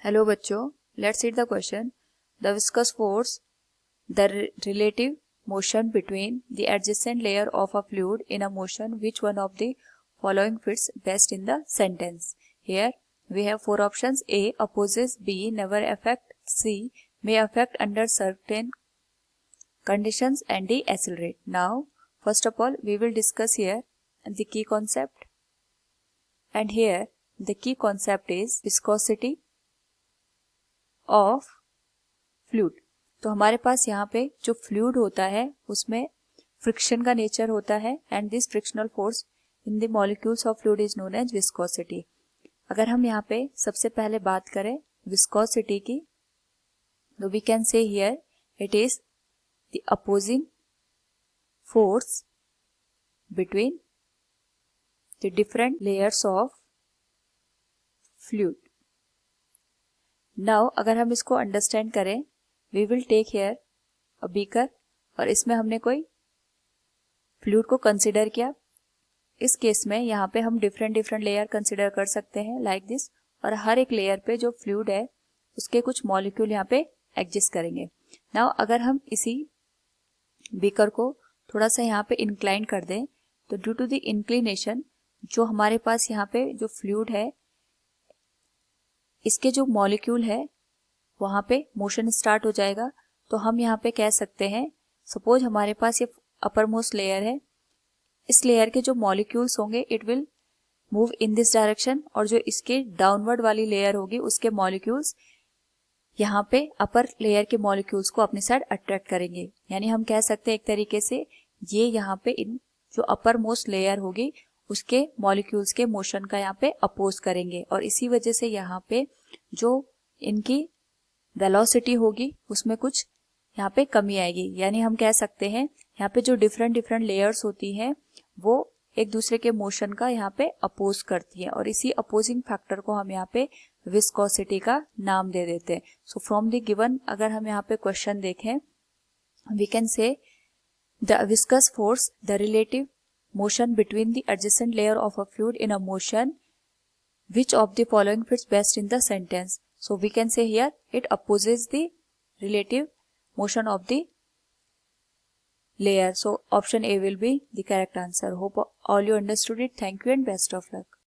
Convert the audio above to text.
Hello बच्चों, let's read the question. The viscous force, the relative motion between the adjacent layer of a fluid in a motion, which one of the following fits best in the sentence? Here we have four options. A opposes, B never affect, C may affect under certain conditions, and D accelerate. Now first of all we will discuss here the key concept, and here the key concept is viscosity of fluid. तो हमारे पास यहाँ पे जो fluid होता है उसमें friction का nature होता है, and this frictional force in the molecules of fluid is known as viscosity. अगर हम यहाँ पे सबसे पहले बात करें विस्कोसिटी की, तो we can say here it is the opposing force between the different layers of fluid. Now अगर हम इसको अंडरस्टैंड करें, we will take here a beaker, और इसमें हमने कोई फ्लूइड को कंसिडर किया. इस केस में यहाँ पे हम डिफरेंट लेयर कंसिडर कर सकते हैं लाइक दिस, और हर एक लेयर पे जो फ्लूइड है उसके कुछ मॉलिक्यूल यहाँ पे एग्जिस्ट करेंगे. नाउ अगर हम इसी बीकर को थोड़ा सा यहाँ पे इंक्लाइन कर दें, तो ड्यू टू द इंक्लिनेशन जो हमारे पास यहाँ पे जो फ्लूइड है इसके जो मॉलिक्यूल है वहां पे मोशन स्टार्ट हो जाएगा. तो हम यहाँ पे कह सकते हैं, सपोज हमारे पास ये अपर मोस्ट लेयर है, इस लेयर के जो मॉलिक्यूल्स होंगे it will move in this direction, और जो इसके डाउनवर्ड वाली लेयर होगी उसके मॉलिक्यूल्स यहाँ पे अपर लेयर के मॉलिक्यूल्स को अपनी साइड अट्रैक्ट करेंगे. यानी हम कह सकते हैं एक तरीके से ये यहाँ पे इन जो अपर मोस्ट लेयर होगी उसके मॉलिक्यूल्स के मोशन का यहाँ पे अपोज करेंगे, और इसी वजह से यहाँ पे जो इनकी वेलोसिटी होगी उसमें कुछ यहाँ पे कमी आएगी. यानी हम कह सकते हैं यहाँ पे जो डिफरेंट लेयर्स होती हैं वो एक दूसरे के मोशन का यहाँ पे अपोज करती है, और इसी अपोजिंग फैक्टर को हम यहाँ पे विस्कोसिटी का नाम दे देते हैं. सो फ्रॉम द गिवन अगर हम यहाँ पे क्वेश्चन देखें, we can say the viscous force, the relative motion between the adjacent layer of a fluid in a motion, which of the following fits best in the sentence? So we can say here it opposes the relative motion of the layer. So option A will be the correct answer. Hope all you understood it. Thank you and best of luck.